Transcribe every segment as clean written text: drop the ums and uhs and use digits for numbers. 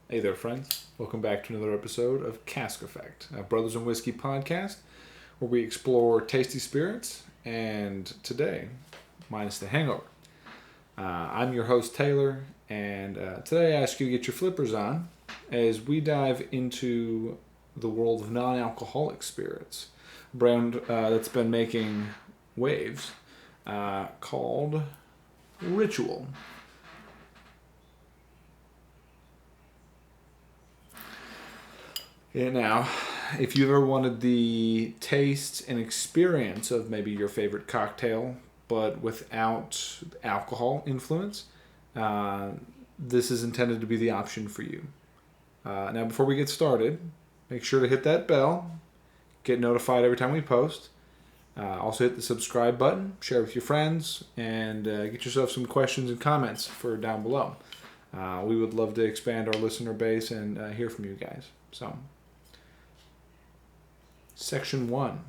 Hey there, friends. Welcome back to another episode of Cask Effect, a Brothers in Whiskey podcast where we explore tasty spirits. And today, minus the hangover, I'm your host, Taylor. And today I ask you to get your flippers on as we dive into the world of non alcoholic spirits. A brand that's been making waves called Ritual. Yeah, now, if you ever wanted the taste and experience of maybe your favorite cocktail, but without alcohol influence, uh, this is intended to be the option for you. Now, before we get started, make sure to hit that bell, get notified every time we post. Also, hit the subscribe button, share with your friends, and get yourself some questions and comments for down below. We would love to expand our listener base and hear from you guys. So. Section 1.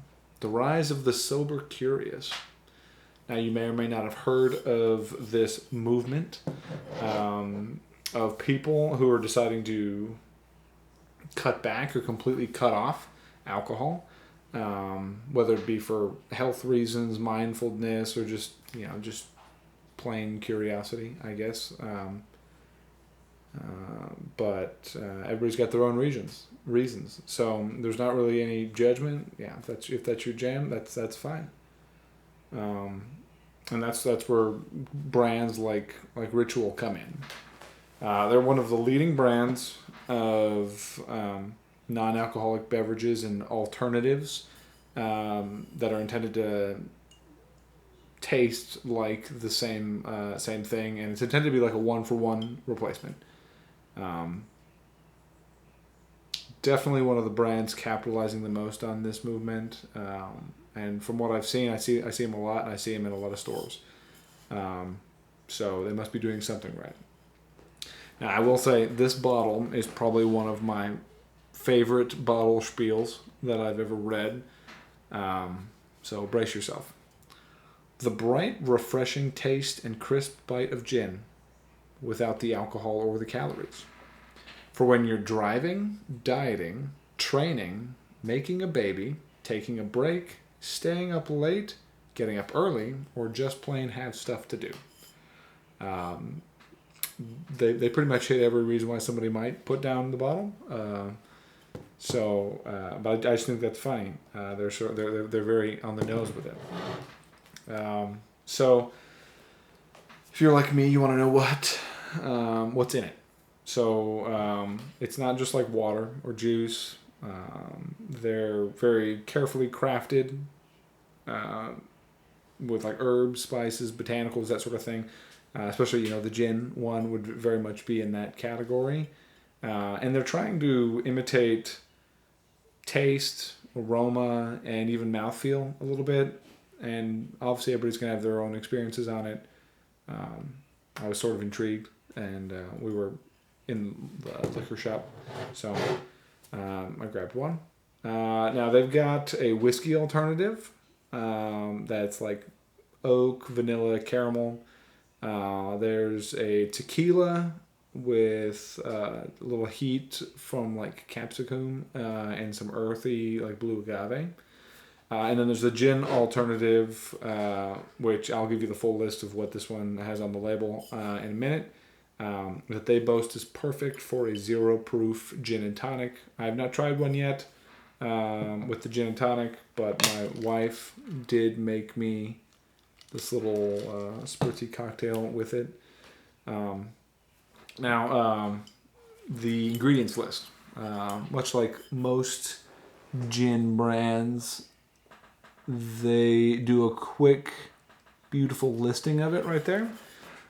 The Rise of the Sober Curious. Now, you may or may not have heard of this movement of people who are deciding to cut back or completely cut off alcohol, whether it be for health reasons, mindfulness, or just plain curiosity, I guess. But everybody's got their own reasons. So there's not really any judgment. Yeah, if that's your jam, that's fine. And that's where brands like Ritual come in. They're one of the leading brands of non-alcoholic beverages and alternatives that are intended to taste like the same thing, and it's intended to be like a 1-for-1 replacement. Definitely one of the brands capitalizing the most on this movement, and from what I've seen, I see them a lot, and I see them in a lot of stores. So they must be doing something right. Now, I will say this bottle is probably one of my favorite bottle spiels that I've ever read. So brace yourself. The bright, refreshing taste and crisp bite of gin without the alcohol or the calories. For when you're driving, dieting, training, making a baby, taking a break, staying up late, getting up early, or just plain have stuff to do. They pretty much hit every reason why somebody might put down the bottle. But I just think that's funny. They're very on the nose with it. So if you're like me, you want to know what's in it. So it's not just like water or juice. They're very carefully crafted with like herbs, spices, botanicals, that sort of thing. Especially, the gin one would very much be in that category. And they're trying to imitate taste, aroma, and even mouthfeel a little bit. And obviously everybody's going to have their own experiences on it. I was sort of intrigued, and we were in the liquor shop, so I grabbed one. Now they've got a whiskey alternative that's like oak, vanilla, caramel. There's a tequila with a little heat from like capsicum and some earthy like blue agave. And then there's the gin alternative, which I'll give you the full list of what this one has on the label in a minute. That they boast is perfect for a 0-proof gin and tonic. I have not tried one yet with the gin and tonic, but my wife did make me this little spritzy cocktail with it. Now, the ingredients list, much like most gin brands, they do a quick, beautiful listing of it right there.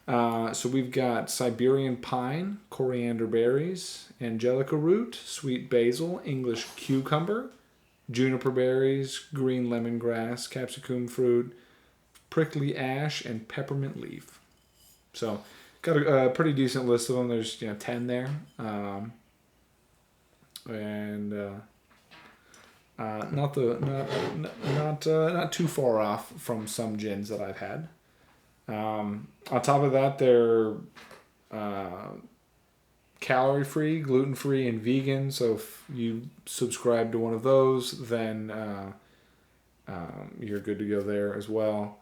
So we've got Siberian pine, coriander berries, angelica root, sweet basil, English cucumber, juniper berries, green lemongrass, capsicum fruit, prickly ash, and peppermint leaf. So got a pretty decent list of them. There's 10 there, and not too far off from some gins that I've had. On top of that, they're calorie-free, gluten-free, and vegan. So if you subscribe to one of those, then you're good to go there as well.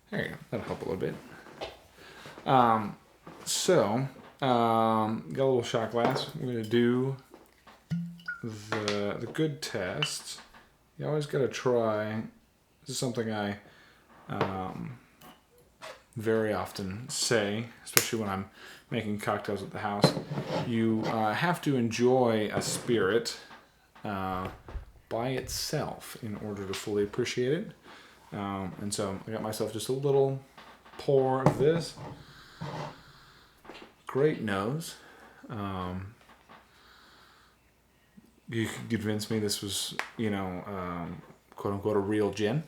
There you go. That'll help a little bit. Got a little shot glass. We're going to do the good test. You always got to try. This is something I very often say, especially when I'm making cocktails at the house. You have to enjoy a spirit by itself in order to fully appreciate it. And so I got myself just a little pour of this. Great nose. You could convince me this was, quote unquote, a real gin.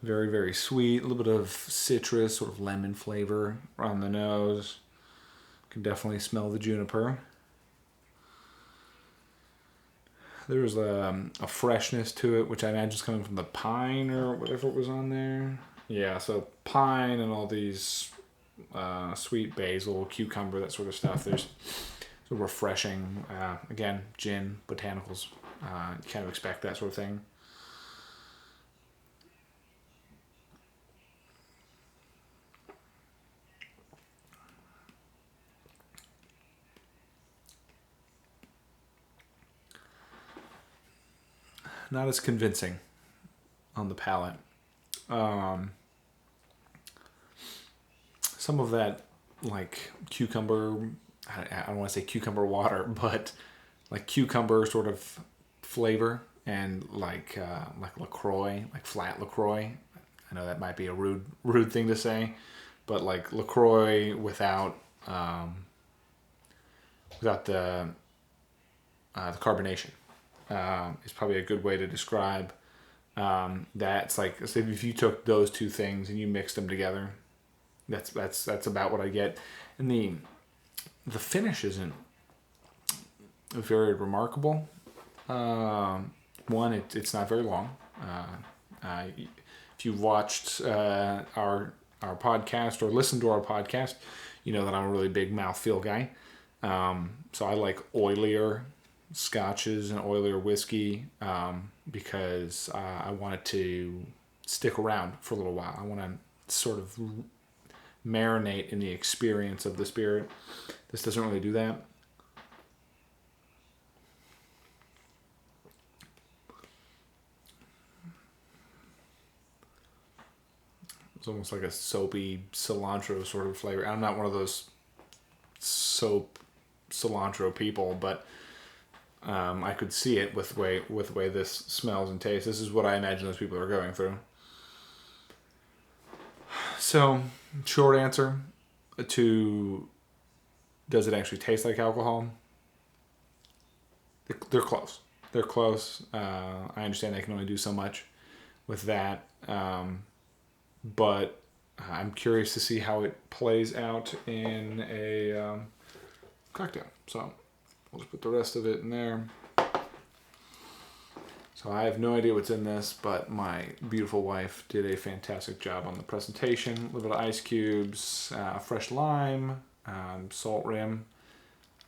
Very, very sweet. A little bit of citrus, sort of lemon flavor on the nose. Can definitely smell the juniper. There was a freshness to it, which I imagine is coming from the pine or whatever it was on there. Yeah, so pine and all these sweet basil, cucumber, that sort of stuff. There's sort of refreshing. Again, gin, botanicals. You kind of expect that sort of thing. Not as convincing on the palate. Some of that, like cucumber, I don't want to say cucumber water, but like cucumber sort of flavor, and like LaCroix, like flat LaCroix. I know that might be a rude thing to say, but like LaCroix without the carbonation. Is probably a good way to describe that's like, so if you took those two things and you mixed them together, that's about what I get. And the finish isn't very remarkable. One, it's not very long. If you've watched our podcast or listened to our podcast, you know that I'm a really big mouthfeel guy. So I like oilier scotches and oilier whiskey because I want it to stick around for a little while. I want to sort of marinate in the experience of the spirit. This doesn't really do that. It's almost like a soapy cilantro sort of flavor. I'm not one of those soap cilantro people, but I could see it with the way this smells and tastes. This is what I imagine those people are going through. So, short answer to, does it actually taste like alcohol? They're close. They're close. I understand they can only do so much with that. But I'm curious to see how it plays out in a cocktail. So we'll just put the rest of it in there. So I have no idea what's in this, but my beautiful wife did a fantastic job on the presentation. A little bit of ice cubes, fresh lime, salt rim.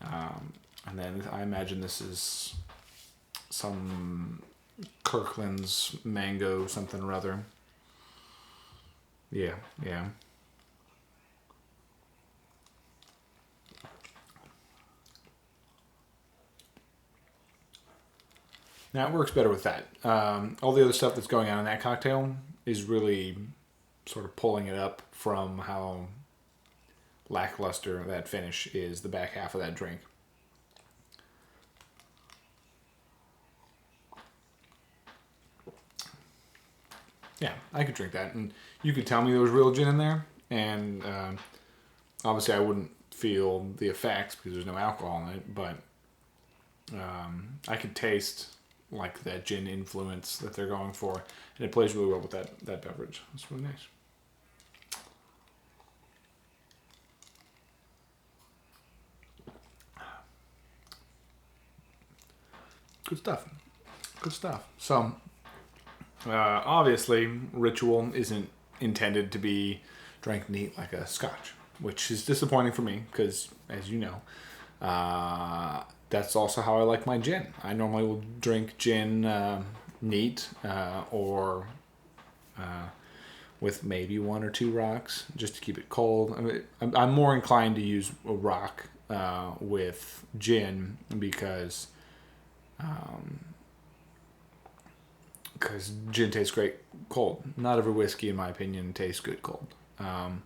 And then I imagine this is some Kirkland's mango something or other. Yeah. Now it works better with that. All the other stuff that's going on in that cocktail is really sort of pulling it up from how lackluster that finish is the back half of that drink. Yeah, I could drink that. And you could tell me there was real gin in there. And obviously I wouldn't feel the effects because there's no alcohol in it. But I could taste like that gin influence that they're going for. And it plays really well with that beverage. It's really nice. Good stuff. So Obviously, Ritual isn't intended to be drank neat like a scotch, which is disappointing for me because, as you know, that's also how I like my gin. I normally will drink gin neat or with maybe 1 or 2 rocks just to keep it cold. I mean, I'm more inclined to use a rock with gin because gin tastes great cold. Not every whiskey, in my opinion, tastes good cold. And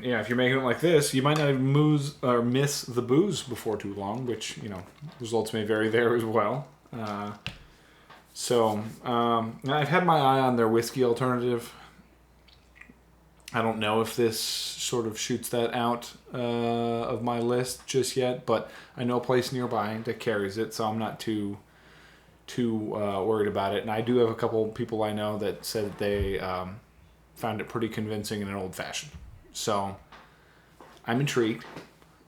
yeah, if you're making it like this, you might not even miss the booze before too long, which results may vary there as well. So I've had my eye on their whiskey alternative. I don't know if this sort of shoots that out of my list just yet, but I know a place nearby that carries it, so I'm not too worried about it. And I do have a couple people I know that said that they found it pretty convincing in an old fashioned. So I'm intrigued.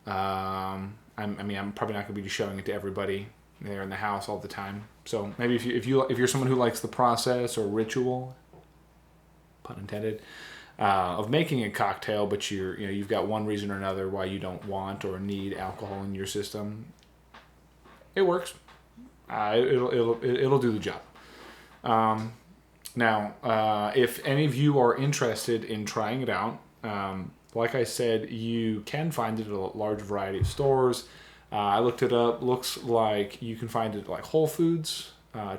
I'm probably not going to be showing it to everybody there in the house all the time. So maybe if you're someone who likes the process or ritual, pun intended, of making a cocktail, but you've got one reason or another why you don't want or need alcohol in your system, it works. It'll do the job. Now, if any of you are interested in trying it out, like I said, you can find it at a large variety of stores. I looked it up. Looks like you can find it at like Whole Foods,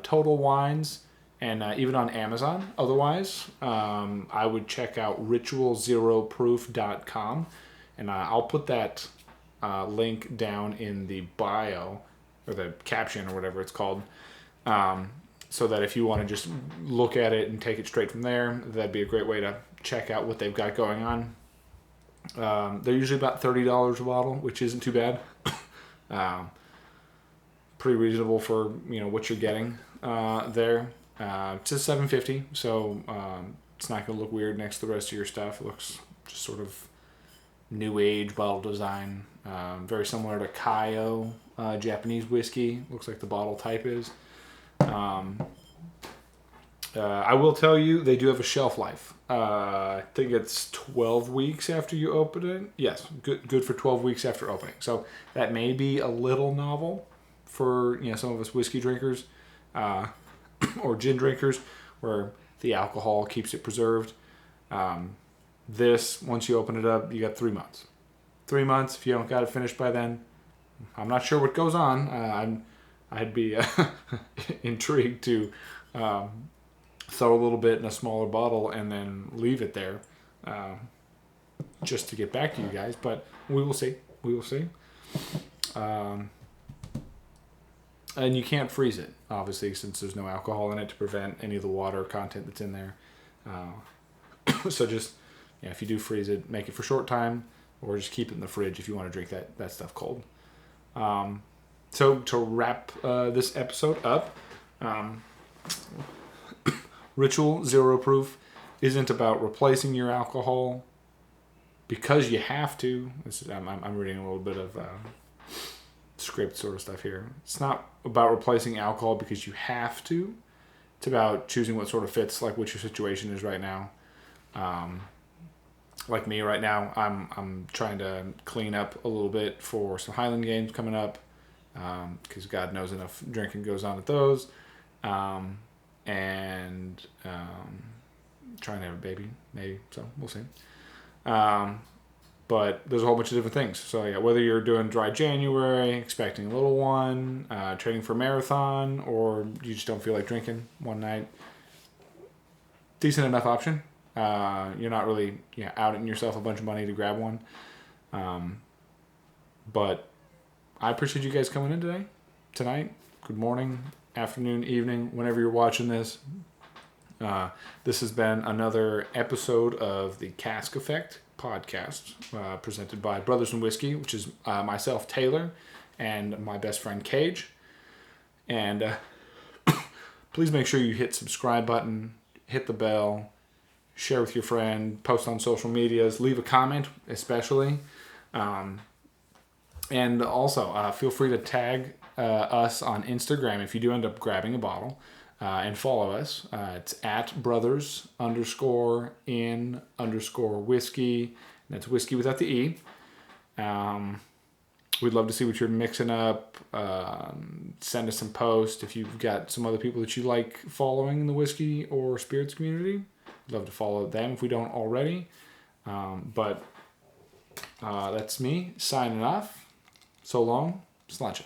Total Wines, and even on Amazon. Otherwise, I would check out ritualzeroproof.com, and I'll put that link down in the bio or the caption or whatever it's called, so that if you want to just look at it and take it straight from there, that'd be a great way to check out what they've got going on. They're usually about $30 a bottle, which isn't too bad. Pretty reasonable for what you're getting there. It says $7.50, so it's not going to look weird next to the rest of your stuff. It looks just sort of new age bottle design, very similar to Kaio Japanese whiskey. Looks like the bottle type is. I will tell you, they do have a shelf life. I think it's 12 weeks after you open it. Yes, good for 12 weeks after opening. So that may be a little novel for some of us whiskey drinkers or gin drinkers, where the alcohol keeps it preserved. This, once you open it up, you got 3 months. 3 months. If you don't got it finished by then, I'm not sure what goes on. I'd be intrigued to throw a little bit in a smaller bottle and then leave it there just to get back to you guys. But we will see. We will see. And you can't freeze it, obviously, since there's no alcohol in it to prevent any of the water content that's in there. So just, if you do freeze it, make it for a short time, or just keep it in the fridge if you want to drink that stuff cold. So to wrap this episode up, Ritual Zero Proof isn't about replacing your alcohol because you have to. I'm reading a little bit of script sort of stuff here. It's not about replacing alcohol because you have to. It's about choosing what sort of fits like what your situation is right now. Like me right now, I'm trying to clean up a little bit for some Highland games coming up, because God knows enough drinking goes on at those, and trying to have a baby, maybe, so we'll see. But there's a whole bunch of different things. So yeah, whether you're doing dry January, expecting a little one, training for a marathon, or you just don't feel like drinking one night, decent enough option. You're not really outing yourself a bunch of money to grab one. But I appreciate you guys coming in tonight. Good morning, afternoon, evening, whenever you're watching this. This has been another episode of the Cask Effect podcast, presented by BrothersInWhisky, which is myself, Taylor, and my best friend, Cage. And please make sure you hit subscribe button, hit the bell, share with your friend, post on social medias, leave a comment, especially. And also, feel free to tag us on Instagram if you do end up grabbing a bottle. and follow us. It's at BrothersInWhisky. That's whiskey without the E. We'd love to see what you're mixing up. Send us some posts if you've got some other people that you like following in the whiskey or spirits community. We'd love to follow them if we don't already. But that's me signing off. So long. Sláinte.